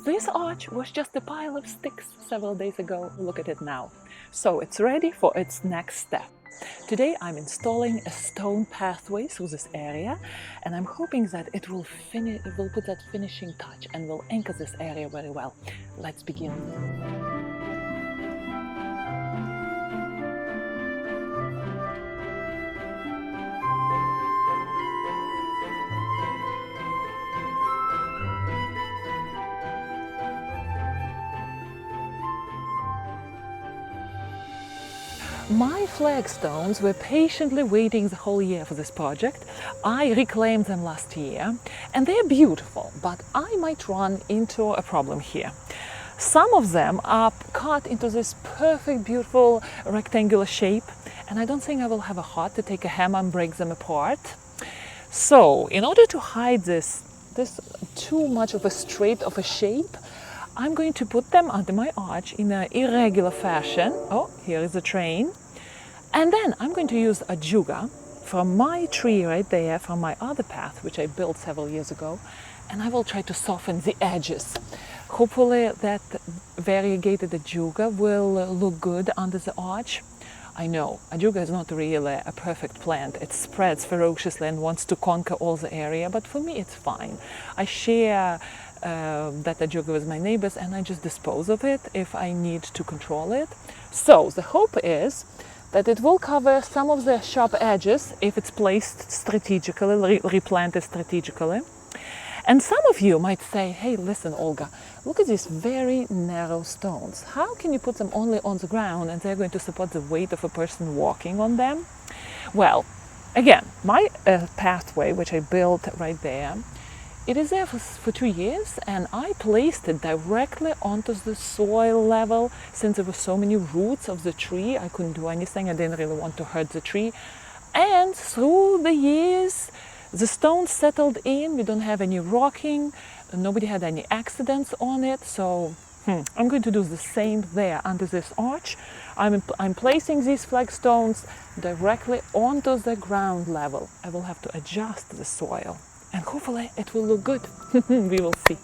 This arch was just a pile of sticks several days ago. Look at it now. So it's ready for its next step. Today I'm installing a stone pathway through this area, and I'm hoping that it will put that finishing touch and will anchor this area very well. Let's begin. My flagstones were patiently waiting the whole year for this project. I reclaimed them last year and they're beautiful, but I might run into a problem here. Some of them are cut into this perfect, beautiful rectangular shape, and I don't think I will have a heart to take a hammer and break them apart. So, in order to hide this too much of a straight of a shape, I'm going to put them under my arch in an irregular fashion. Oh, here is a train. And then I'm going to use a juga from my tree right there, from my other path, which I built several years ago, and I will try to soften the edges. Hopefully that variegated ajuga will look good under the arch. I know, ajuga is not really a perfect plant. It spreads ferociously and wants to conquer all the area, but for me it's fine. I share that ajuga with my neighbors and I just dispose of it if I need to control it. So the hope is that it will cover some of the sharp edges if it's placed strategically, replanted strategically. And some of you might say, hey, listen, Olga, look at these very narrow stones. How can you put them only on the ground and they're going to support the weight of a person walking on them? Well, again, my pathway, which I built right there, it is there for 2 years, and I placed it directly onto the soil level. Since there were so many roots of the tree, I couldn't do anything. I didn't really want to hurt the tree. And through the years, the stones settled in. We don't have any rocking. Nobody had any accidents on it. So I'm going to do the same there under this arch. I'm placing these flagstones directly onto the ground level. I will have to adjust the soil, and hopefully it will look good. We will see.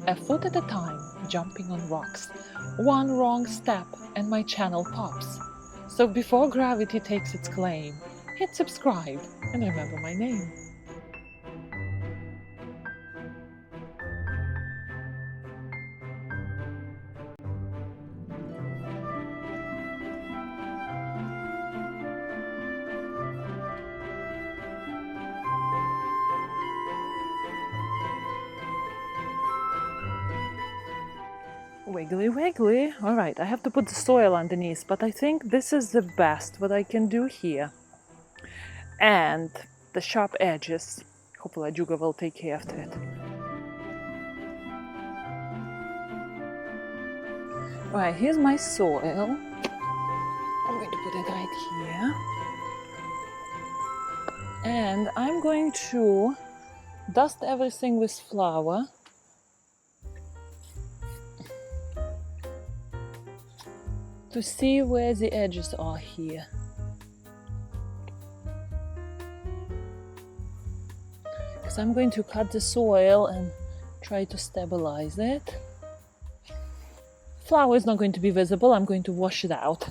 A foot at a time, jumping on rocks. One wrong step and my channel pops. So before gravity takes its claim, hit subscribe and remember my name. Wiggly wiggly. All right, I have to put the soil underneath, but I think this is the best what I can do here. And the sharp edges, hopefully Juga will take care of it. All right, here's my soil. I'm going to put it right here. And I'm going to dust everything with flour. To see where the edges are here. Because I'm going to cut the soil and try to stabilize it. Flour is not going to be visible. I'm going to wash it out.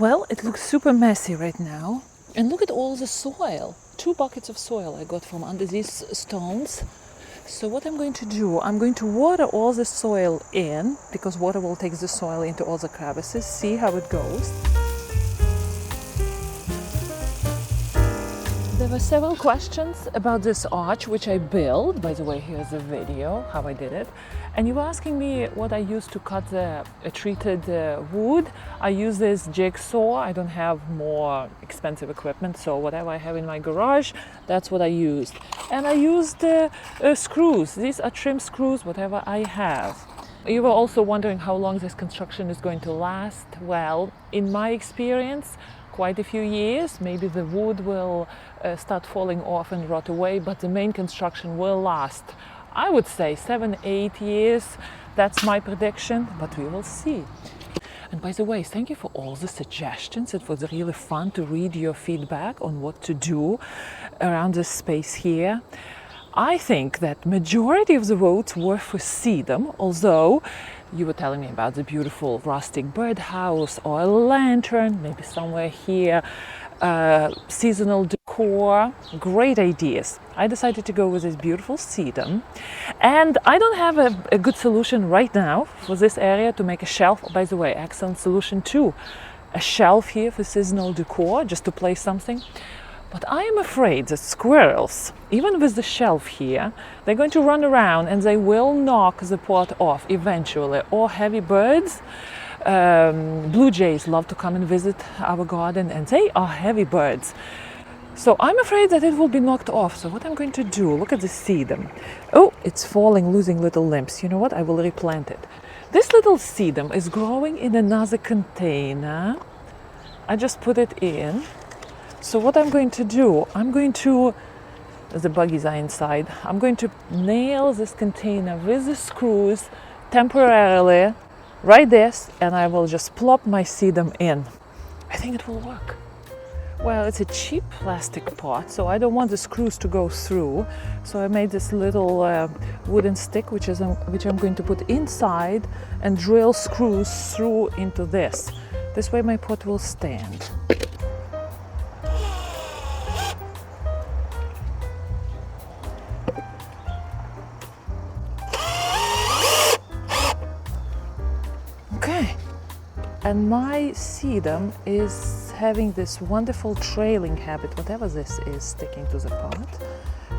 Well, it looks super messy right now. And look at all the soil. 2 buckets of soil I got from under these stones. So what I'm going to do, I'm going to water all the soil in, because water will take the soil into all the crevices. See how it goes. There were several questions about this arch, which I built. By the way, here's a video how I did it. And you were asking me what I used to cut the treated wood. I use this jigsaw. I don't have more expensive equipment, so whatever I have in my garage, that's what I used. And I used screws. These are trim screws, whatever I have. You were also wondering how long this construction is going to last. Well, in my experience, quite a few years. Maybe the wood will start falling off and rot away, but the main construction will last, I would say, 7-8 years. That's my prediction, but we will see. And by the way, thank you for all the suggestions. It was really fun to read your feedback on what to do around this space here. I think that majority of the votes were for sedum, although you were telling me about the beautiful rustic birdhouse or a lantern, maybe somewhere here, seasonal decor, great ideas. I decided to go with this beautiful sedum, and I don't have a good solution right now for this area to make a shelf. By the way, excellent solution too, a shelf here for seasonal decor, just to place something. But I am afraid that squirrels, even with the shelf here, they're going to run around and they will knock the pot off eventually. Or heavy birds, blue jays love to come and visit our garden, and they are heavy birds. So I'm afraid that it will be knocked off. So what I'm going to do, look at the sedum. Oh, it's falling, losing little limbs. You know what? I will replant it. This little sedum is growing in another container. I just put it in. So what I'm going to do, the buggies are inside, I'm going to nail this container with the screws temporarily, right this, and I will just plop my sedum in. I think it will work. Well, it's a cheap plastic pot, so I don't want the screws to go through. So I made this little wooden stick, which I'm going to put inside and drill screws through into this. This way my pot will stand. Okay, and my sedum is having this wonderful trailing habit, whatever this is, sticking to the pot.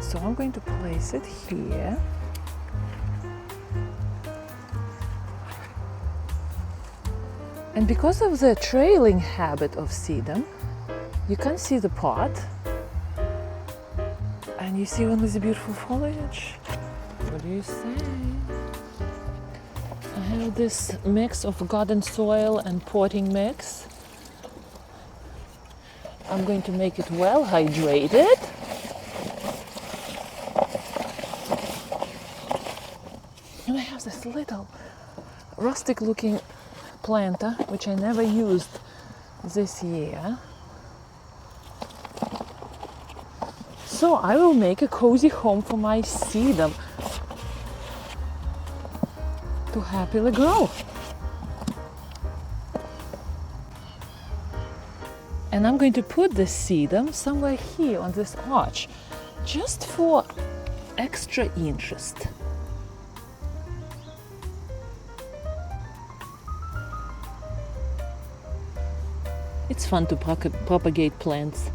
So I'm going to place it here. And because of the trailing habit of sedum, you can see the pot. And you see only the beautiful foliage. What do you say? I have this mix of garden soil and potting mix. I'm going to make it well hydrated. And I have this little rustic looking planter, which I never used this year. So I will make a cozy home for my sedum to happily grow. And I'm going to put the sedum somewhere here on this arch, just for extra interest. It's fun to propagate plants.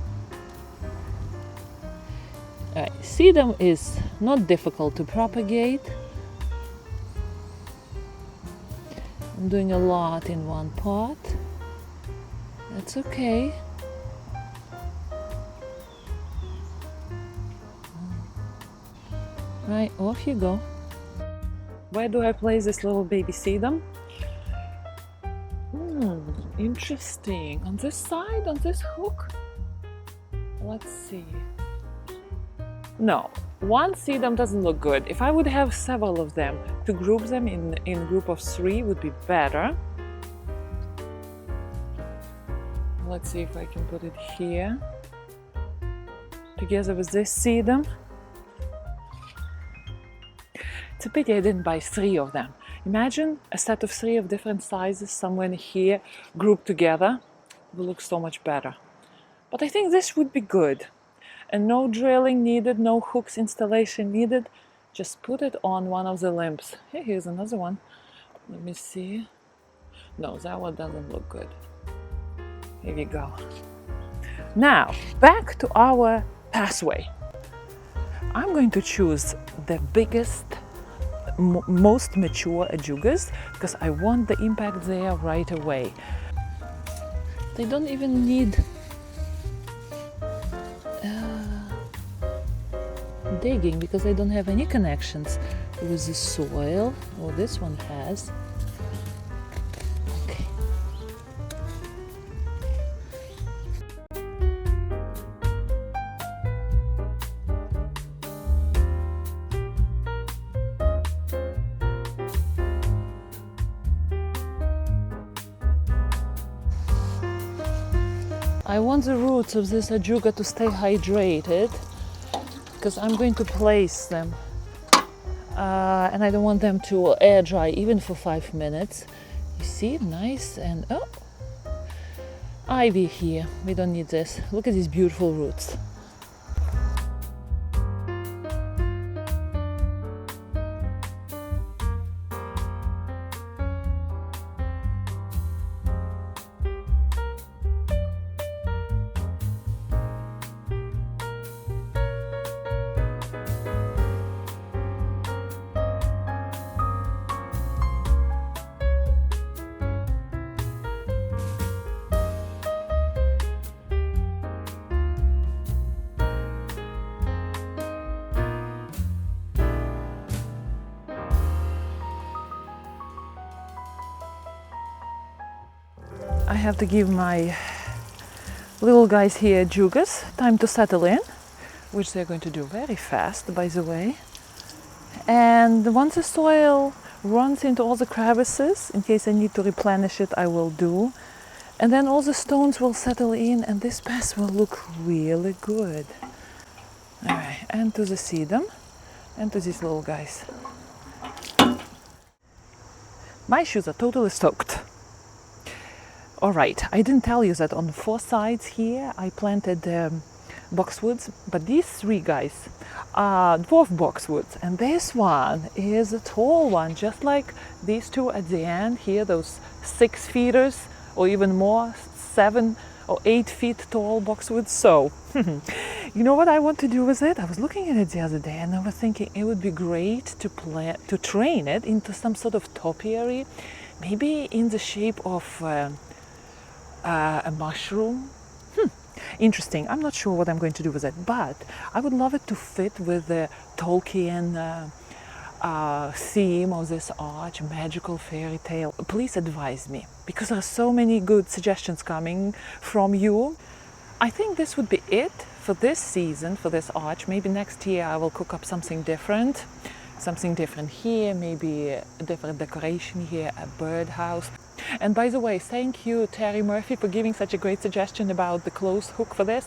Sedum is not difficult to propagate. I'm doing a lot in one pot. That's okay. Right, off you go. Where do I place this little baby sedum? Interesting. On this side, on this hook? Let's see. No, one sedum doesn't look good. If I would have several of them, to group them in group of 3 would be better. Let's see if I can put it here, together with this sedum. It's a pity I didn't buy 3 of them. Imagine a set of 3 of different sizes somewhere here, grouped together. It will look so much better. But I think this would be good. And no drilling needed, no hooks installation needed. Just put it on one of the limbs. Hey, here's another one. Let me see. No, that one doesn't look good. Here we go. Now, back to our pathway. I'm going to choose the biggest, most mature ajugas because I want the impact there right away. They don't even need digging because I don't have any connections with the soil. Oh, this one has. Okay. I want the roots of this ajuga to stay hydrated because I'm going to place them and I don't want them to air dry even for 5 minutes. You see, nice. And oh, ivy here, we don't need this. Look at these beautiful roots. I have to give my little guys here ajugas time to settle in, which they're going to do very fast, by the way. And once the soil runs into all the crevices, in case I need to replenish it, I will do. And then all the stones will settle in and this path will look really good. All right, and to the sedum and to these little guys. My shoes are totally soaked. All right, I didn't tell you that on the 4 sides here I planted boxwoods, but these 3 guys are dwarf boxwoods, and this one is a tall one, just like these 2 at the end here, those 6 feeters or even more, 7 or 8 feet tall boxwoods. So, you know what I want to do with it? I was looking at it the other day and I was thinking it would be great to train it into some sort of topiary, maybe in the shape of a mushroom. Interesting. I'm not sure what I'm going to do with it, but I would love it to fit with the Tolkien theme of this arch, magical fairy tale. Please advise me, because there are so many good suggestions coming from you. I think this would be it for this season, for this arch. Maybe next year I will cook up something different here, maybe a different decoration here, a birdhouse. And by the way, thank you, Terry Murphy, for giving such a great suggestion about the clothes hook for this.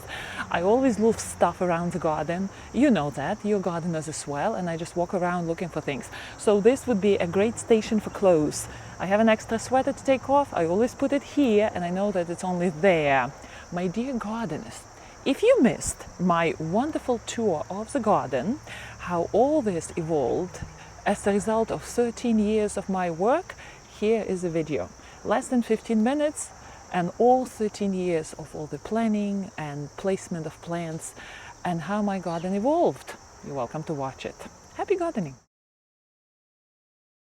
I always love stuff around the garden. You know that, you're gardeners as well, and I just walk around looking for things. So this would be a great station for clothes. I have an extra sweater to take off. I always put it here, and I know that it's only there. My dear gardeners, if you missed my wonderful tour of the garden, how all this evolved as a result of 13 years of my work, here is a video. Less than 15 minutes, and all 13 years of all the planning and placement of plants and how my garden evolved. You're welcome to watch it. Happy gardening!